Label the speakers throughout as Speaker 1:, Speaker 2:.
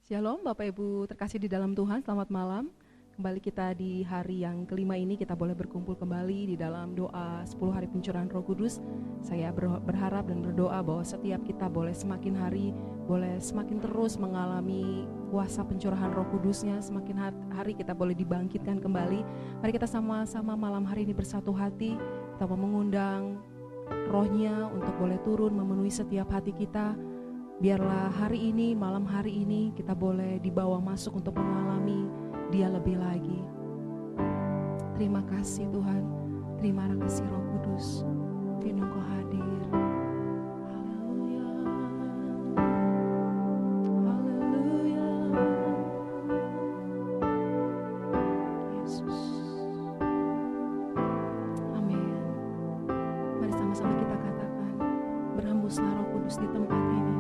Speaker 1: Shalom Bapak Ibu terkasih di dalam Tuhan, selamat malam. Kembali kita di hari yang kelima ini kita boleh berkumpul kembali di dalam doa 10 hari pencurahan Roh Kudus. Saya berharap dan berdoa bahwa setiap kita boleh semakin hari, boleh semakin terus mengalami kuasa pencurahan Roh Kudusnya. Semakin hari kita boleh dibangkitkan kembali. Mari kita sama-sama malam hari ini bersatu hati, kita mau mengundang Roh-Nya untuk boleh turun memenuhi setiap hati kita. Biarlah hari ini, malam hari ini kita boleh dibawa masuk untuk mengalami Dia lebih lagi. Terima kasih Tuhan, terima kasih Roh Kudus, Firman Kau hadir. Haleluya, haleluya, Yesus. Amin. Mari sama-sama kita katakan, berhembuslah Roh Kudus di tempat ini.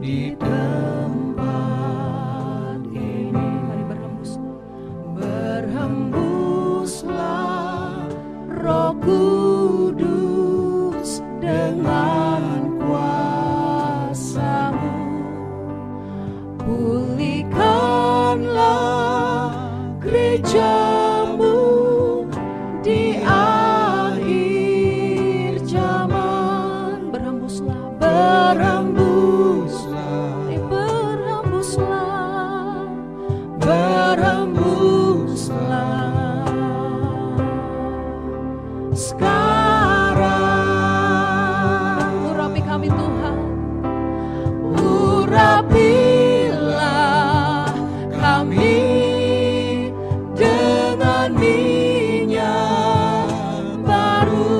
Speaker 2: Di tempat ini,
Speaker 1: Mari
Speaker 2: berhembuslah Roh Kudus dengan kuasa-Mu. Pulihkanlah gereja-Mu di akhir zaman.
Speaker 1: berhembuslah,
Speaker 2: Berhembuslah sekarang.
Speaker 1: urapi kami Tuhan,
Speaker 2: Urapilah kami dengan minyak baru.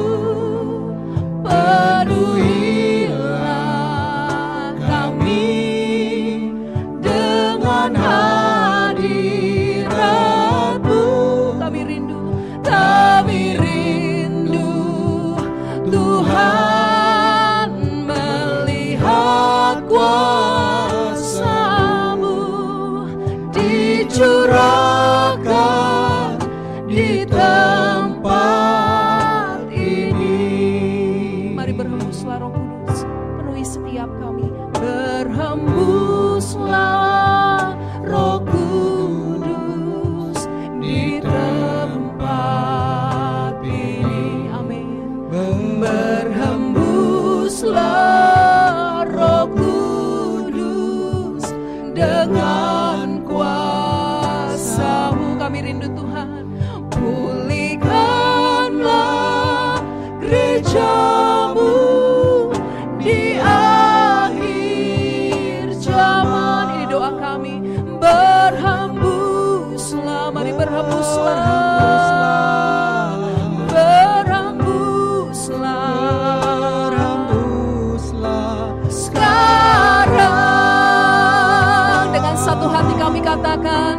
Speaker 2: Penuhilah kami dengan hadirat-Mu.
Speaker 1: kami rindu
Speaker 2: Tuhan, melihat kuasa-Mu dicurahkan di tempat ini.
Speaker 1: Mari berhembuslah Roh Kudus, penuhi setiap kami.
Speaker 2: Berhembuslah Roh Kudus di tempat ini.
Speaker 1: Amin.
Speaker 2: Berhembuslah Roh Kudus dengan kuasa-Mu.
Speaker 1: Kami rindu Tuhan,
Speaker 2: Pulihkanlah gereja-Mu di akhir zaman.
Speaker 1: ini doa kami. Berhembuslah, mari berhembuslah.
Speaker 2: Sekarang
Speaker 1: Dengan satu hati kami katakan,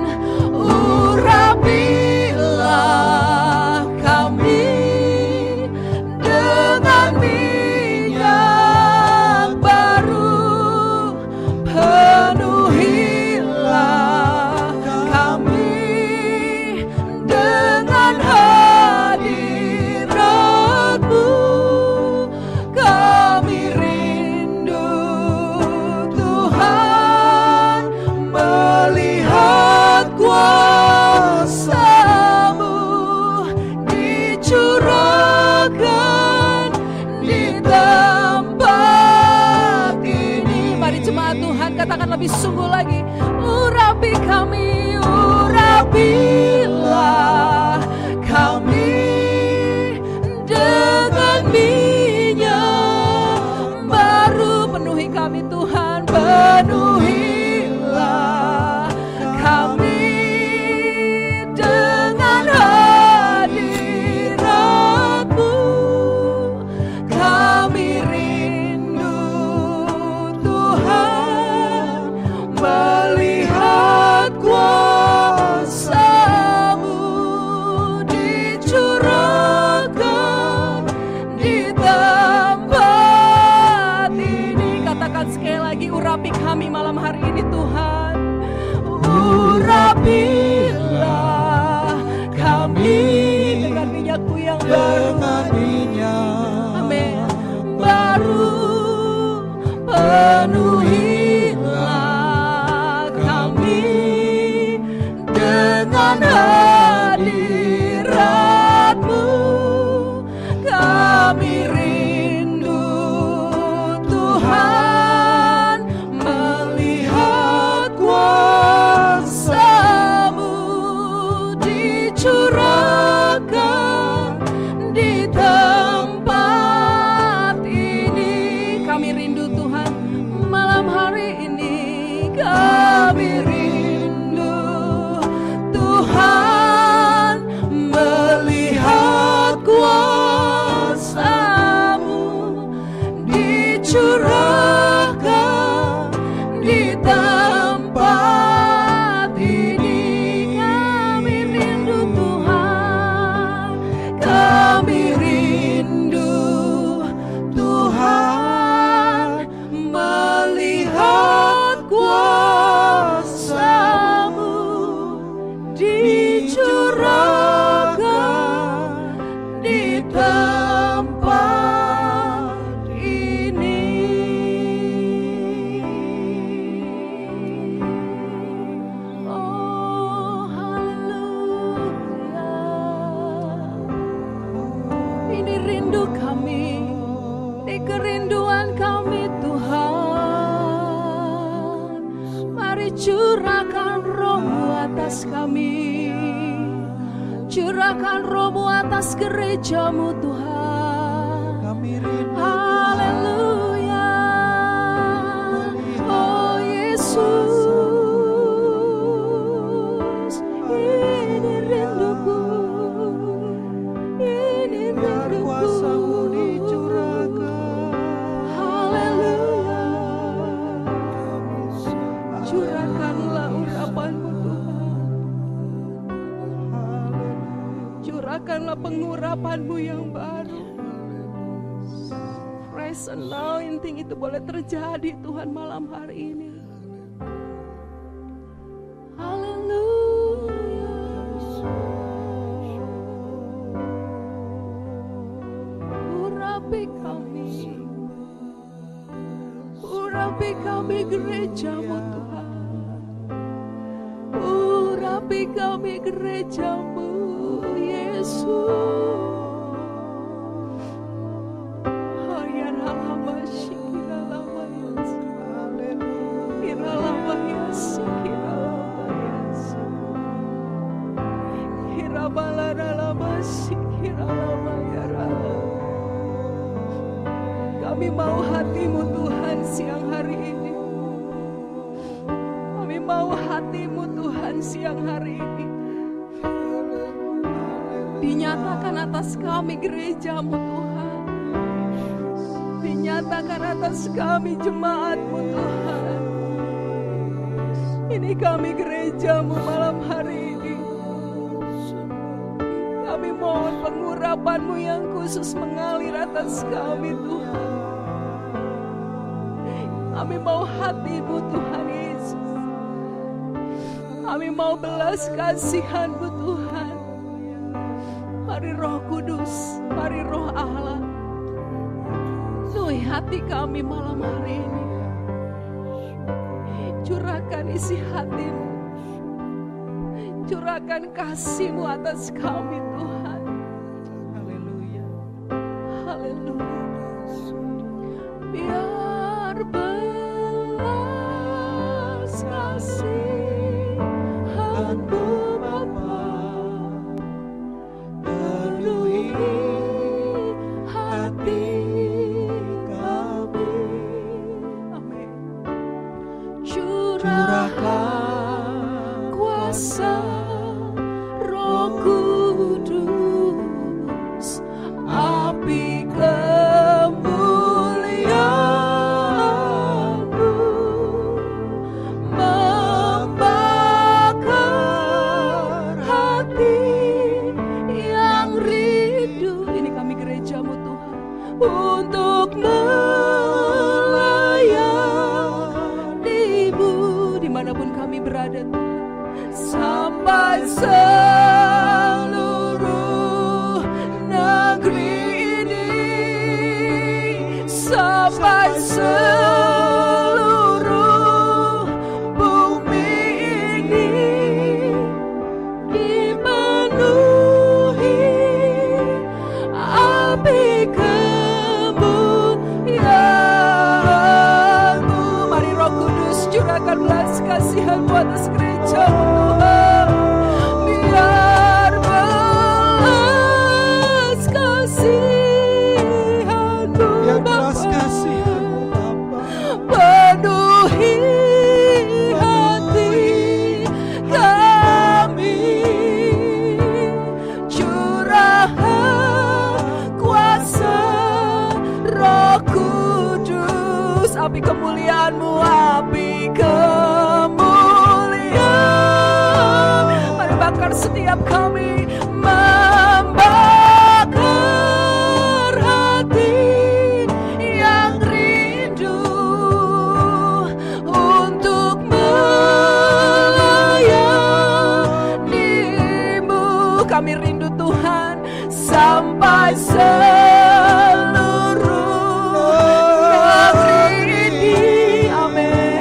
Speaker 2: urapilah kami dengan minyak baru. Penuhilah kami dengan hadirat-Mu. Kami rindu Tuhan, melihat kuasa-Mu dicurahkan di tempat ini.
Speaker 1: mari jemaat Tuhan katakan lebih sungguh lagi.
Speaker 2: Urapi kami, urapilah kami dengan minyak baru.
Speaker 1: Penuhi kami Tuhan,
Speaker 2: Penuhilah kami dengan hadirat-Mu. Kami rindu Tuhan, melihat kuasa-Mu dicurahkan di tempat ini.
Speaker 1: katakan sekali lagi, urapi kami Curahkan Roh-Mu atas kami, curahkan Roh-Mu atas gereja-Mu Tuhan.
Speaker 2: Kami rindu
Speaker 1: Haleluya. Oh Yesus, ini rinduku, ini
Speaker 2: biar kuasa-Mu
Speaker 1: rinduku.
Speaker 2: dicurahkan.
Speaker 1: Haleluya. Curahkanlah urapan-Mu Tuhan, curahkanlah pengurapan-Mu yang baru. Fresh anointing itu boleh terjadi Tuhan malam hari ini. Haleluya. Urapi kami gereja-Mu Tuhan. Urapi kami gereja-Mu Yesus. Oh ya lama shikira lama Yesus. Kira lama Yesus, kira lama Yesus. Kira balada lama shikira lama ya Rama. Kami mau hati-Mu Tuhan siang hari ini. Kami mau hati-Mu Tuhan siang hari ini. Dinyatakan atas kami gereja-Mu Tuhan. Dinyatakan atas kami jemaat-Mu Tuhan. Ini kami gereja-Mu malam hari ini. Kami mohon pengurapan-Mu yang khusus mengalir atas kami Tuhan. Kami mau hati-Mu Tuhan Yesus. Kami mau belas kasihan-Mu Tuhan. Mari Roh Kudus, mari Roh Allah, penuhi hati kami malam hari ini. Curahkan isi hati-Mu, curahkan kasih-Mu atas kami Tuhan.
Speaker 2: Haleluya.
Speaker 1: Haleluya. Biar belas kasihan-Mu Bapa penuhi hati kami. Amin. Curahkan kuasa Roh Kudus, api kemuliaan-Mu membakar hati yang rindu. Ini kami gereja-Mu Tuhan, untuk melayani-Mu dimanapun kami berada Tuhan, sampai seluruh negeri ini, sampai seluruh bumi ini dipenuhi api kemuliaan-Mu. Mari Roh Kudus curahkan belas kasihan-Mu atas gereja-Mu Tuhan. Biar belas kasihan-Mu
Speaker 2: Biar
Speaker 1: Bapa
Speaker 2: belas kasihan-Mu Bapa
Speaker 1: penuhi hati kami. Curahkan kuasa Roh Kudus, api kemuliaan-Mu, api kemuliaan. Mari bakar setiap kami, membakar hati yang rindu untuk melayani-Mu. Kami rindu Tuhan sampai seluruh negeri ini. Amin.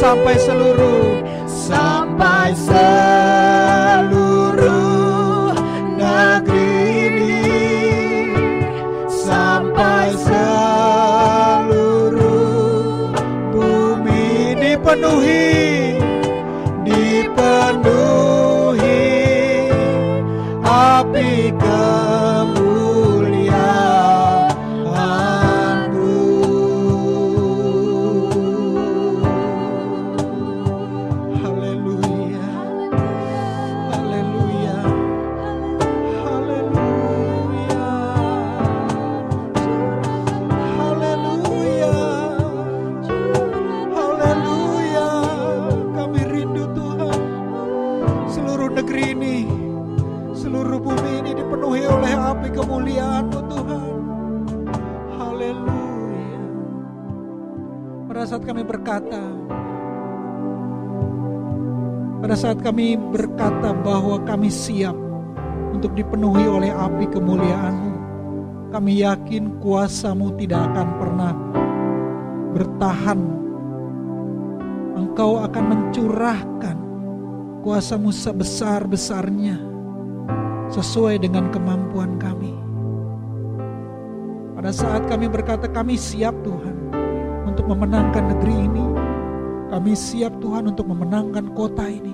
Speaker 2: sampai seluruh negeri ini, sampai seluruh bumi dipenuhi api kemuliaan-Mu. Haleluya, haleluya, haleluya, haleluya, haleluya. Kami rindu Tuhan, seluruh negeri ini, seluruh bumi ini dipenuhi oleh api kemuliaan-Mu Tuhan. Haleluya. Pada saat kami berkata bahwa kami siap untuk dipenuhi oleh api kemuliaan-Mu, kami yakin kuasa-Mu tidak akan pernah bertahan. Engkau akan mencurahkan kuasa-Mu sebesar-besarnya sesuai dengan kemampuan kami. Pada saat kami berkata kami siap Tuhan untuk memenangkan negeri ini, kami siap Tuhan untuk memenangkan kota ini,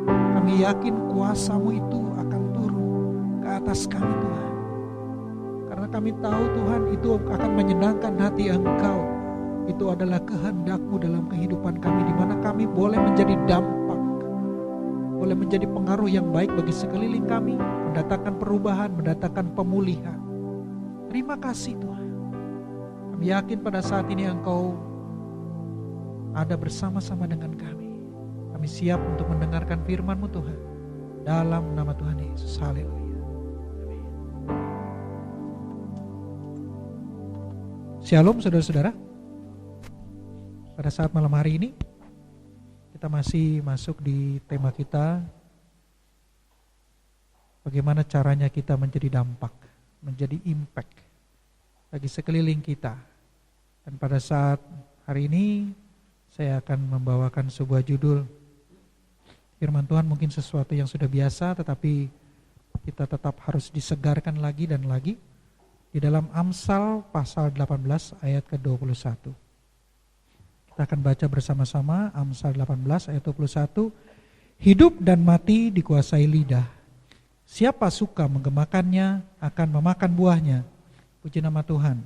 Speaker 2: kami yakin kuasa-Mu itu akan turun ke atas kami Tuhan. Karena kami tahu Tuhan itu akan menyenangkan hati Engkau. Itu adalah kehendak-Mu dalam kehidupan kami, di mana kami boleh menjadi dampak, boleh menjadi pengaruh yang baik bagi sekeliling kami, mendatangkan perubahan, mendatangkan pemulihan. Terima kasih Tuhan. Kami yakin pada saat ini Engkau ada bersama-sama dengan kami. Kami siap untuk mendengarkan firman-Mu Tuhan. Dalam nama Tuhan Yesus. Haleluya. Amin. Shalom saudara-saudara. Pada saat malam hari ini kita masih masuk di tema kita, bagaimana caranya kita menjadi dampak, menjadi impact bagi sekeliling kita. Dan pada saat hari ini saya akan membawakan sebuah judul. Firman Tuhan mungkin sesuatu yang sudah biasa, tetapi kita tetap harus disegarkan lagi dan lagi. Di dalam Amsal pasal 18 ayat ke-21. Kita akan baca bersama-sama Amsal 18 ayat 21. Hidup dan mati dikuasai lidah. Siapa suka menggemakannya akan memakan buahnya. Puji nama Tuhan.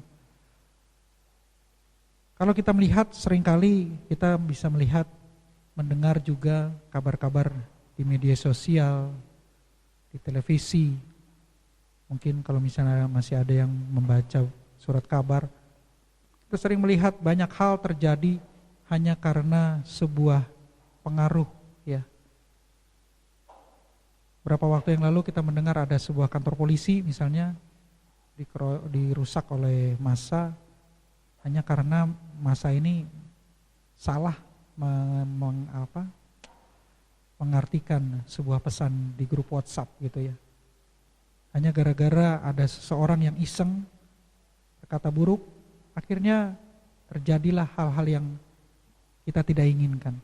Speaker 2: Kalau kita melihat, seringkali kita bisa melihat, mendengar juga kabar-kabar di media sosial, di televisi. Mungkin kalau misalnya masih ada yang membaca surat kabar, kita sering melihat banyak hal terjadi hanya karena sebuah pengaruh, ya. Berapa waktu yang lalu kita mendengar ada sebuah kantor polisi misalnya dirusak oleh massa, hanya karena massa ini salah mengartikan sebuah pesan di grup WhatsApp gitu ya. Hanya gara-gara ada seseorang yang iseng berkata buruk, akhirnya terjadilah hal-hal yang kita tidak inginkan.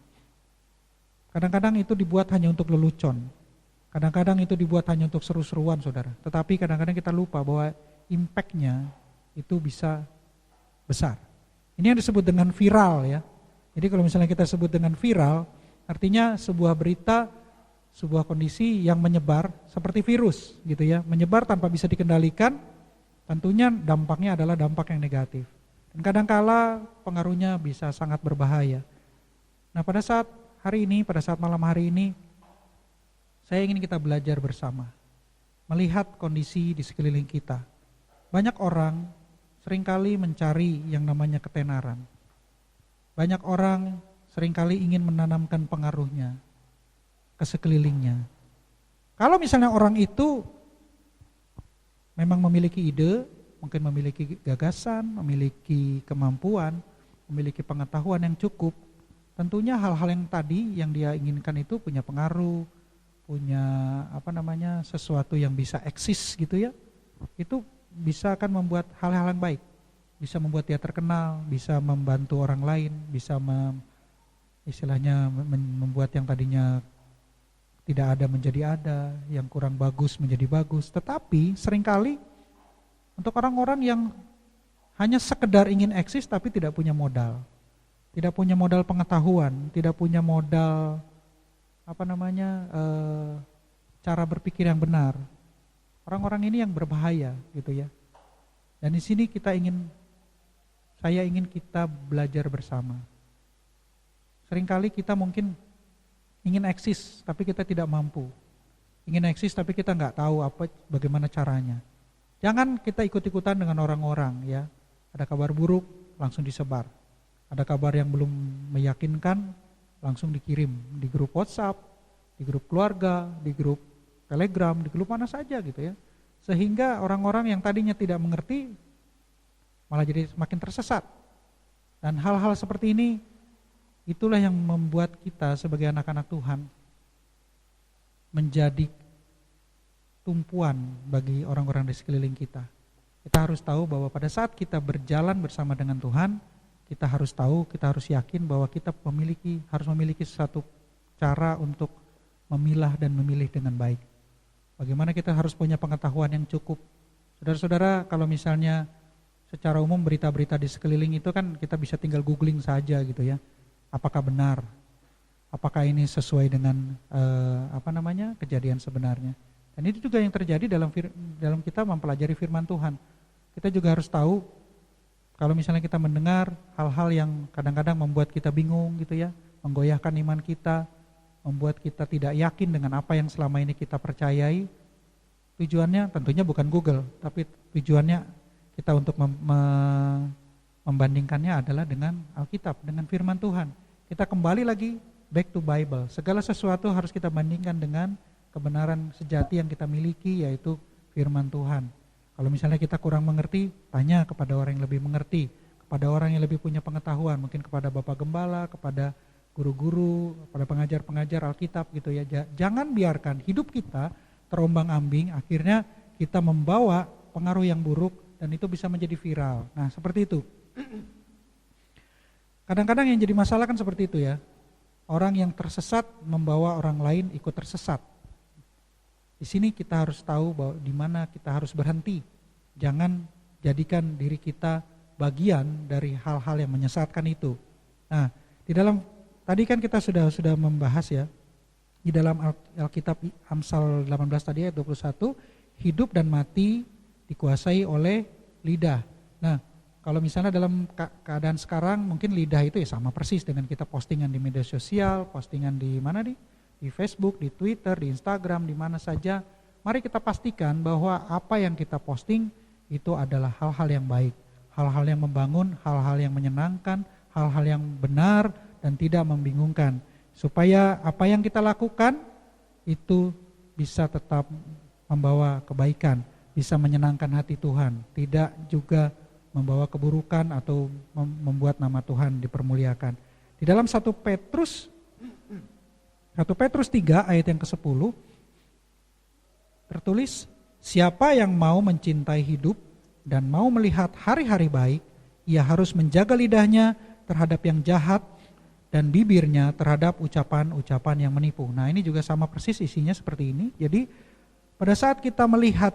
Speaker 2: Kadang-kadang itu dibuat hanya untuk lelucon. Kadang-kadang itu dibuat hanya untuk seru-seruan saudara. Tetapi kadang-kadang kita lupa bahwa impact-nya itu bisa besar. Ini yang disebut dengan viral ya. Jadi kalau misalnya kita sebut dengan viral, artinya sebuah berita, sebuah kondisi yang menyebar seperti virus gitu ya. Menyebar tanpa bisa dikendalikan, tentunya dampaknya adalah dampak yang negatif. Dan kadangkala pengaruhnya bisa sangat berbahaya. Nah pada saat hari ini, pada saat malam hari ini, saya ingin kita belajar bersama. Melihat kondisi di sekeliling kita. Banyak orang seringkali mencari yang namanya ketenaran. Banyak orang seringkali ingin menanamkan pengaruhnya ke sekelilingnya. Kalau misalnya orang itu memang memiliki ide, mungkin memiliki gagasan, memiliki kemampuan, memiliki pengetahuan yang cukup, tentunya hal-hal yang tadi yang dia inginkan itu punya pengaruh, punya sesuatu yang bisa eksis gitu ya, itu bisa akan membuat hal-hal yang baik, bisa membuat dia terkenal, bisa membantu orang lain, bisa istilahnya membuat yang tadinya tidak ada menjadi ada, yang kurang bagus menjadi bagus. Tetapi seringkali untuk orang-orang yang hanya sekedar ingin eksis tapi tidak punya modal, tidak punya modal pengetahuan, tidak punya modal cara berpikir yang benar. Orang-orang ini yang berbahaya gitu ya. Dan di sini saya ingin kita belajar bersama. Seringkali kita mungkin ingin eksis tapi kita tidak mampu. Ingin eksis tapi kita nggak tahu bagaimana caranya. Jangan kita ikut-ikutan dengan orang-orang ya. Ada kabar buruk langsung disebar. Ada kabar yang belum meyakinkan langsung dikirim di grup WhatsApp, di grup keluarga, di grup Telegram, di grup mana saja gitu ya. Sehingga orang-orang yang tadinya tidak mengerti malah jadi semakin tersesat. Dan hal-hal seperti ini itulah yang membuat kita sebagai anak-anak Tuhan menjadi tumpuan bagi orang-orang di sekeliling kita. Kita harus tahu bahwa pada saat kita berjalan bersama dengan Tuhan, kita harus tahu, kita harus yakin bahwa kita harus memiliki satu cara untuk memilah dan memilih dengan baik. Bagaimana kita harus punya pengetahuan yang cukup. Saudara-saudara, kalau misalnya secara umum berita-berita di sekeliling itu kan kita bisa tinggal googling saja gitu ya. Apakah benar? Apakah ini sesuai dengan kejadian sebenarnya? Dan itu juga yang terjadi dalam kita mempelajari firman Tuhan. Kita juga harus tahu kalau misalnya kita mendengar hal-hal yang kadang-kadang membuat kita bingung gitu ya, menggoyahkan iman kita, membuat kita tidak yakin dengan apa yang selama ini kita percayai. Tujuannya tentunya bukan Google, tapi tujuannya kita untuk membandingkannya adalah dengan Alkitab, dengan firman Tuhan. Kita kembali lagi back to Bible. Segala sesuatu harus kita bandingkan dengan kebenaran sejati yang kita miliki, yaitu firman Tuhan. Kalau misalnya kita kurang mengerti, tanya kepada orang yang lebih mengerti, kepada orang yang lebih punya pengetahuan, mungkin kepada Bapak Gembala, kepada guru-guru, pada pengajar-pengajar Alkitab gitu ya. Jangan biarkan hidup kita terombang-ambing, akhirnya kita membawa pengaruh yang buruk dan itu bisa menjadi viral. Nah, seperti itu. Kadang-kadang yang jadi masalah kan seperti itu ya. Orang yang tersesat membawa orang lain ikut tersesat. Di sini kita harus tahu bahwa di mana kita harus berhenti. Jangan jadikan diri kita bagian dari hal-hal yang menyesatkan itu. Nah, di dalam tadi kan kita sudah membahas ya, di dalam Alkitab Amsal 18 tadi ayat 21, hidup dan mati dikuasai oleh lidah. Nah, kalau misalnya dalam keadaan sekarang mungkin lidah itu ya sama persis dengan kita postingan di media sosial, postingan di mana di Facebook, di Twitter, di Instagram, di mana saja. Mari kita pastikan bahwa apa yang kita posting itu adalah hal-hal yang baik, hal-hal yang membangun, hal-hal yang menyenangkan, hal-hal yang benar dan tidak membingungkan. Supaya apa yang kita lakukan itu bisa tetap membawa kebaikan, bisa menyenangkan hati Tuhan, tidak juga membawa keburukan atau membuat nama Tuhan dipermuliakan. Di dalam 1 Petrus 3 ayat yang ke-10 tertulis, siapa yang mau mencintai hidup dan mau melihat hari-hari baik, ia harus menjaga lidahnya terhadap yang jahat dan bibirnya terhadap ucapan-ucapan yang menipu. Nah, ini juga sama persis isinya seperti ini. Jadi pada saat kita melihat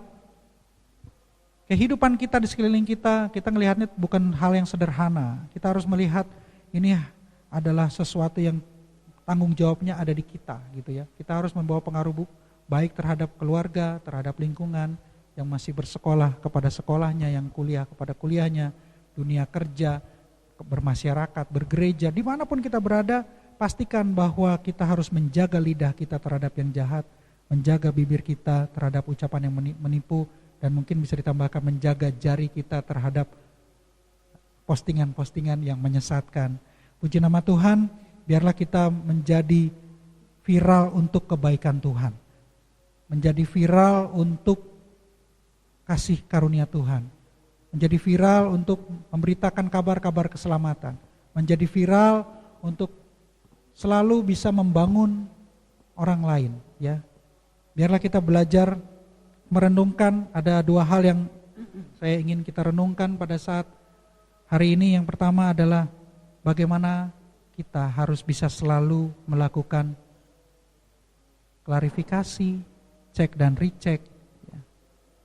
Speaker 2: kehidupan kita di sekeliling kita melihatnya bukan hal yang sederhana. Kita harus melihat ini adalah sesuatu yang tanggung jawabnya ada di kita gitu ya. Kita harus membawa pengaruh baik terhadap keluarga, terhadap lingkungan yang masih bersekolah, kepada sekolahnya, yang kuliah kepada kuliahnya, dunia kerja, bermasyarakat, bergereja, dimanapun kita berada, pastikan bahwa kita harus menjaga lidah kita terhadap yang jahat, menjaga bibir kita terhadap ucapan yang menipu, dan mungkin bisa ditambahkan menjaga jari kita terhadap postingan-postingan yang menyesatkan. Puji nama Tuhan, biarlah kita menjadi viral untuk kebaikan Tuhan, menjadi viral untuk kasih karunia Tuhan, menjadi viral untuk memberitakan kabar-kabar keselamatan, menjadi viral untuk selalu bisa membangun orang lain ya. Biarlah kita belajar merenungkan, ada 2 hal yang saya ingin kita renungkan pada saat hari ini. Yang pertama adalah bagaimana kita harus bisa selalu melakukan klarifikasi, cek dan recheck, ya.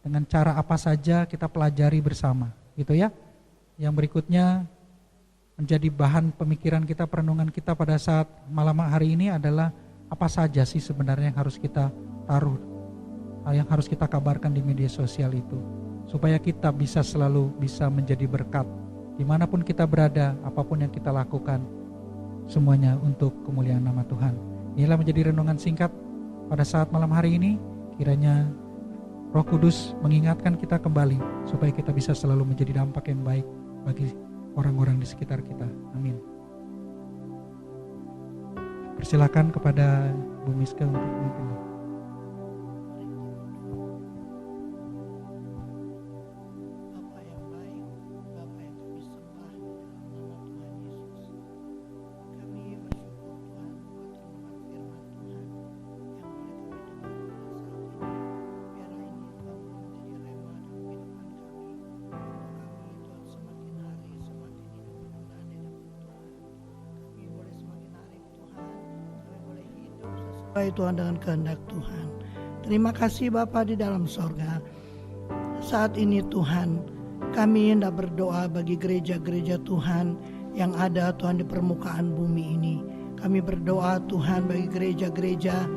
Speaker 2: Dengan cara apa saja kita pelajari bersama, gitu ya. Yang berikutnya menjadi bahan pemikiran kita, perenungan kita pada saat malam hari ini adalah apa saja sih sebenarnya yang harus kita taruh, yang harus kita kabarkan di media sosial itu, supaya kita bisa selalu bisa menjadi berkat dimanapun kita berada, apapun yang kita lakukan, semuanya untuk kemuliaan nama Tuhan. Inilah menjadi renungan singkat pada saat malam hari ini. Kiranya Roh Kudus mengingatkan kita kembali supaya kita bisa selalu menjadi dampak yang baik bagi orang-orang di sekitar kita. Amin. Persilakan kepada Bu Miska untuk memimpin.
Speaker 3: Bapa yang baik, Bapa yang kami sembah di dalam nama Tuhan Yesus. Kami bersyukur Tuhan buat renungan firman Tuhan yang boleh kami dengar pada saat ini. Biarlah ini Tuhan boleh menjadi rema dan kehidupan kami. Kami Tuhan semakin hari semakin hidup penuh nada dan Tuhan. Kami boleh semakin hari Tuhan, kami boleh hidup sesuai Tuhan dengan kehendak Tuhan. Terima kasih Bapa di dalam sorga. Saat ini Tuhan, kami hendak berdoa bagi gereja-gereja Tuhan yang ada Tuhan di permukaan bumi ini. Kami berdoa Tuhan bagi gereja-gereja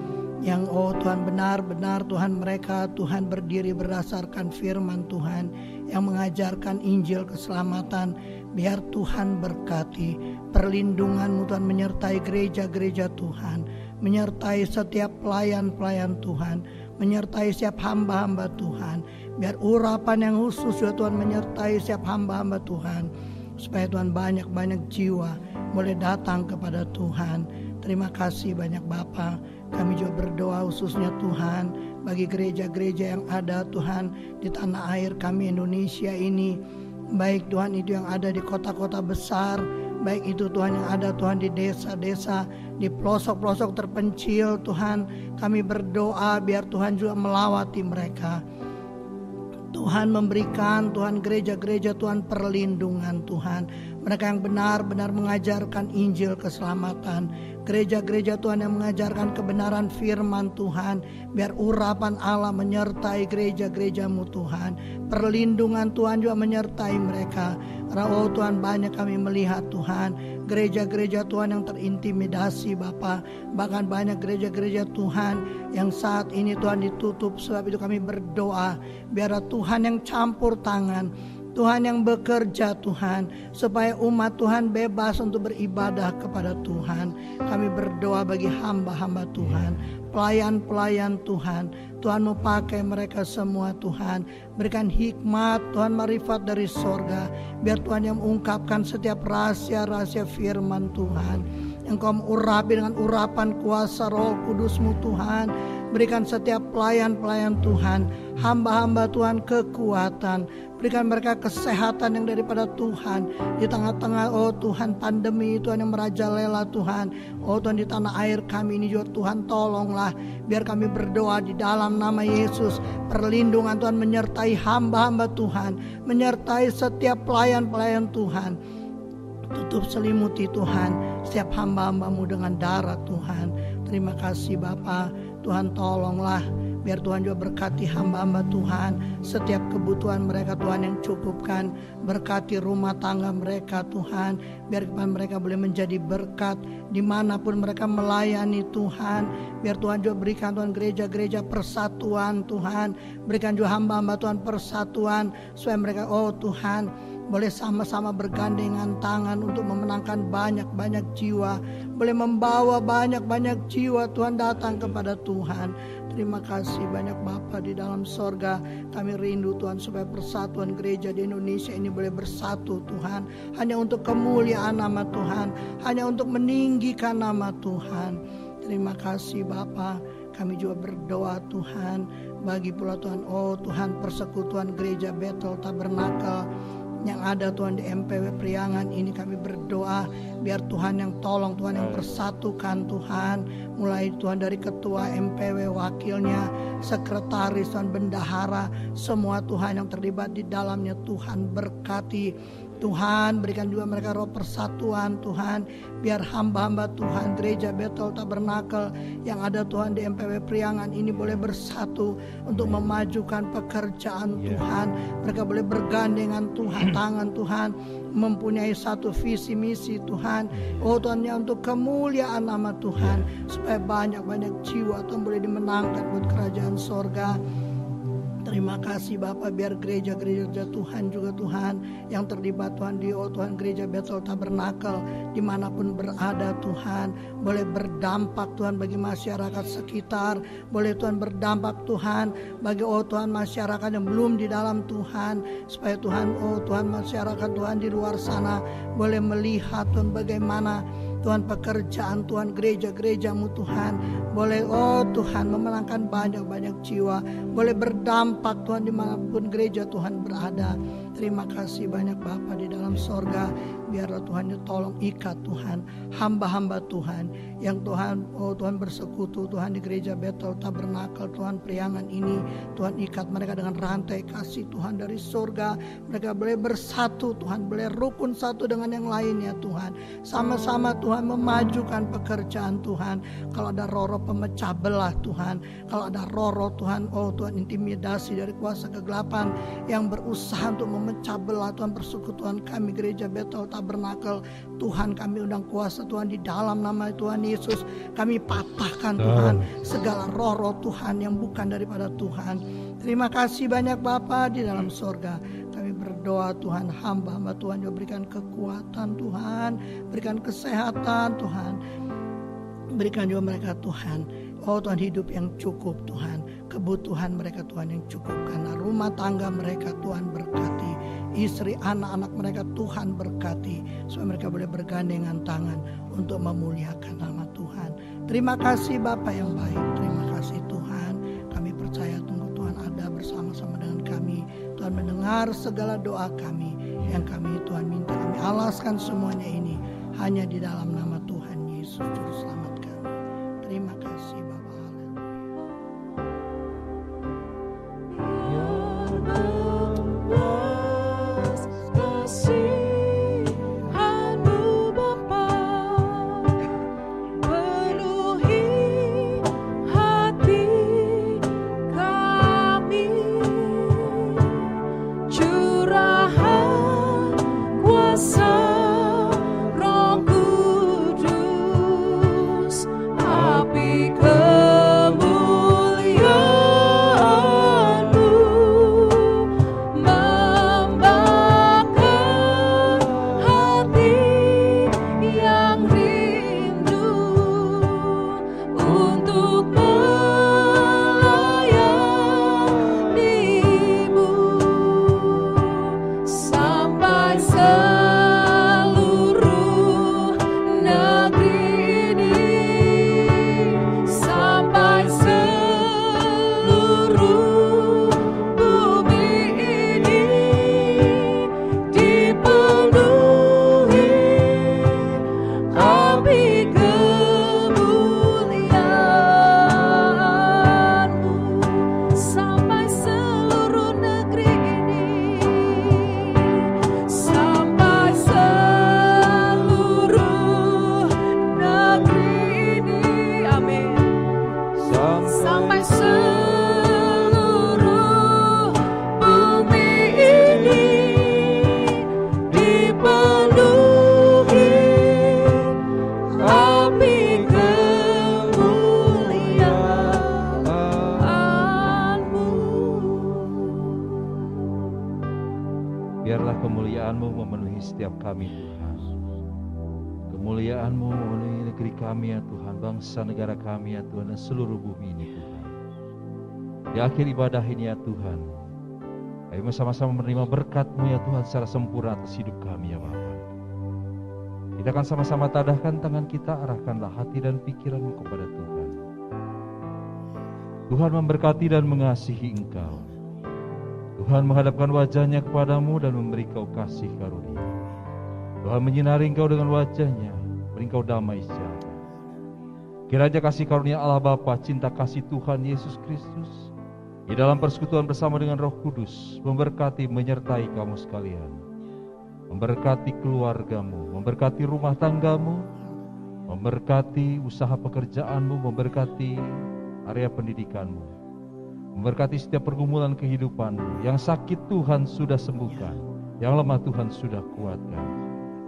Speaker 3: yang Tuhan benar-benar Tuhan mereka Tuhan berdiri berdasarkan firman Tuhan yang mengajarkan Injil keselamatan. Biar Tuhan berkati perlindungan-Mu Tuhan menyertai gereja-gereja Tuhan, menyertai setiap pelayan-pelayan Tuhan, menyertai setiap hamba-hamba Tuhan. Biar urapan yang khusus ya Tuhan menyertai setiap hamba-hamba Tuhan, supaya Tuhan banyak-banyak jiwa boleh datang kepada Tuhan. Terima kasih banyak Bapa. Kami juga berdoa khususnya Tuhan bagi gereja-gereja yang ada Tuhan di tanah air kami Indonesia ini. Baik Tuhan itu yang ada di kota-kota besar, baik itu Tuhan yang ada Tuhan di desa-desa, di pelosok-pelosok terpencil Tuhan. Kami berdoa biar Tuhan juga melawati mereka. Tuhan memberikan Tuhan gereja-gereja Tuhan perlindungan Tuhan. Mereka yang benar-benar mengajarkan Injil keselamatan. Gereja-gereja Tuhan yang mengajarkan kebenaran firman Tuhan. Biar urapan Allah menyertai gereja-gereja-Mu Tuhan. Perlindungan Tuhan juga menyertai mereka. Karena Tuhan banyak kami melihat Tuhan gereja-gereja Tuhan yang terintimidasi Bapa. Bahkan banyak gereja-gereja Tuhan yang saat ini Tuhan ditutup. Sebab itu kami berdoa biarlah Tuhan yang campur tangan, Tuhan yang bekerja Tuhan, supaya umat Tuhan bebas untuk beribadah kepada Tuhan. Kami berdoa bagi hamba-hamba Tuhan, pelayan-pelayan Tuhan. Tuhan mau pakai mereka semua Tuhan. Berikan hikmat Tuhan, marifat dari sorga. Biar Tuhan yang mengungkapkan setiap rahasia-rahasia firman Tuhan. Yang Kau urapi dengan urapan kuasa Roh Kudus-Mu Tuhan. Berikan setiap pelayan-pelayan Tuhan, hamba-hamba Tuhan kekuatan. Berikan mereka kesehatan yang daripada Tuhan. Di tengah-tengah Tuhan pandemi Tuhan yang merajalela Tuhan. Tuhan di tanah air kami ini juga Tuhan tolonglah. Biar kami berdoa di dalam nama Yesus. Perlindungan Tuhan menyertai hamba-hamba Tuhan. Menyertai setiap pelayan-pelayan Tuhan. Tutup selimuti Tuhan setiap hamba-hamba-Mu dengan darah Tuhan. Terima kasih Bapa. Tuhan tolonglah. Biar Tuhan juga berkati hamba-hamba Tuhan. Setiap kebutuhan mereka Tuhan yang cukupkan. Berkati rumah tangga mereka Tuhan. Biar mereka boleh menjadi berkat dimanapun mereka melayani Tuhan. Biar Tuhan juga berikan Tuhan gereja-gereja persatuan Tuhan. Berikan juga hamba-hamba Tuhan persatuan. Supaya mereka Tuhan boleh sama-sama bergandengan tangan untuk memenangkan banyak-banyak jiwa. Boleh membawa banyak-banyak jiwa Tuhan datang kepada Tuhan. Terima kasih banyak Bapa di dalam sorga. Kami rindu Tuhan supaya persatuan gereja di Indonesia ini boleh bersatu Tuhan. Hanya untuk kemuliaan nama Tuhan. Hanya untuk meninggikan nama Tuhan. Terima kasih Bapa. Kami juga berdoa Tuhan. Bagi pula Tuhan Tuhan persekutuan gereja Bethel Tabernakel yang ada Tuhan di MPW Priangan ini, kami berdoa biar Tuhan yang tolong, Tuhan yang persatukan Tuhan, mulai Tuhan dari ketua MPW, wakilnya, sekretaris, Tuhan bendahara, semua Tuhan yang terlibat di dalamnya Tuhan berkati. Tuhan, berikan juga mereka roh persatuan Tuhan. Biar hamba-hamba Tuhan gereja Bethel Tabernakel yang ada Tuhan di MPW Priangan ini boleh bersatu untuk memajukan pekerjaan Tuhan. Mereka boleh bergandengan Tuhan, tangan Tuhan, mempunyai satu visi misi Tuhan. Oh Tuhan, ya untuk kemuliaan nama Tuhan, supaya banyak-banyak jiwa Tuhan boleh dimenangkan buat kerajaan sorga. Terima kasih Bapak, biar gereja-gereja Tuhan juga Tuhan yang terlibat Tuhan di Tuhan gereja Bethel Tabernakel dimanapun berada Tuhan, boleh berdampak Tuhan bagi masyarakat sekitar, boleh Tuhan berdampak Tuhan bagi Tuhan masyarakat yang belum di dalam Tuhan, supaya Tuhan Tuhan masyarakat Tuhan di luar sana boleh melihat Tuhan bagaimana Tuhan pekerjaan Tuhan, gereja-gerejamu Tuhan, boleh Tuhan memenangkan banyak-banyak jiwa, boleh berdampak Tuhan dimanapun gereja Tuhan berada. Terima kasih banyak Bapa di dalam sorga. Biarlah Tuhan tolong ikat Tuhan hamba-hamba Tuhan yang Tuhan Tuhan bersekutu Tuhan di gereja Bethel Tabernakel Tuhan Priangan ini. Tuhan ikat mereka dengan rantai kasih Tuhan dari sorga. Mereka boleh bersatu Tuhan, boleh rukun satu dengan yang lainnya Tuhan. Sama-sama Tuhan memajukan pekerjaan Tuhan. Kalau ada roh pemecah belah Tuhan, kalau ada roh Tuhan Tuhan intimidasi dari kuasa kegelapan yang berusaha untuk memecah belah Tuhan persekutuan kami gereja Bethel Tabernakel, Tuhan kami undang kuasa Tuhan di dalam nama Tuhan Yesus. Kami patahkan Tuhan segala roh Tuhan yang bukan daripada Tuhan. Terima kasih banyak Bapa di dalam sorga. Kami berdoa Tuhan, hamba-hamba Tuhan juga berikan kekuatan Tuhan, berikan kesehatan Tuhan, berikan juga mereka Tuhan Tuhan hidup yang cukup Tuhan, kebutuhan mereka Tuhan yang cukup, karena rumah tangga mereka Tuhan berkati, istri anak-anak mereka Tuhan berkati, supaya mereka boleh bergandengan tangan untuk memuliakan nama Tuhan. Terima kasih Bapa yang baik, terima kasih Tuhan. Kami percaya tunggu Tuhan ada bersama-sama dengan kami. Tuhan mendengar segala doa kami yang kami Tuhan minta, kami alaskan semuanya ini hanya di dalam nama Tuhan Yesus Juru Selamat kami. Terima kasih Bapa.
Speaker 4: Biarlah kemuliaan-Mu memenuhi setiap kami Tuhan. Kemuliaan-Mu memenuhi negeri kami ya Tuhan, bangsa negara kami ya Tuhan, dan seluruh bumi ini Tuhan. Di akhir ibadah ini ya Tuhan, kami bersama-sama menerima berkat-Mu ya Tuhan secara sempurna atas hidup kami ya Bapa. Kita akan sama-sama tadahkan tangan kita, arahkanlah hati dan pikiran-Mu kepada Tuhan. Tuhan memberkati dan mengasihi Engkau. Tuhan menghadapkan wajahnya kepadamu dan memberi kau kasih karunia. Tuhan menyinari engkau dengan wajahnya, beri engkau damai sejahtera. Kiranya kasih karunia Allah Bapa, cinta kasih Tuhan Yesus Kristus, di dalam persekutuan bersama dengan Roh Kudus, memberkati menyertai kamu sekalian. memberkati keluargamu, memberkati rumah tanggamu, memberkati usaha pekerjaanmu, memberkati area pendidikanmu, memberkati setiap pergumulan kehidupanmu. Yang sakit Tuhan sudah sembuhkan, yang lemah Tuhan sudah kuatkan.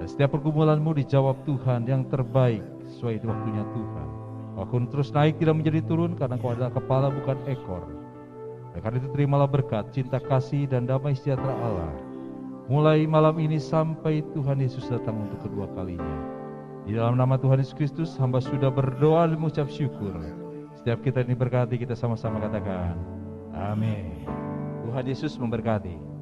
Speaker 4: Dan setiap pergumulanmu dijawab Tuhan yang terbaik sesuai waktunya Tuhan. Kau terus naik, tidak menjadi turun, karena kau adalah kepala bukan ekor. Dan karena itu terimalah berkat, cinta kasih dan damai sejahtera Allah mulai malam ini sampai Tuhan Yesus datang untuk kedua kalinya. Di dalam nama Tuhan Yesus Kristus, hamba sudah berdoa dan mengucap syukur. Setiap kita ini berkati, kita sama-sama katakan amin. Tuhan Yesus memberkati.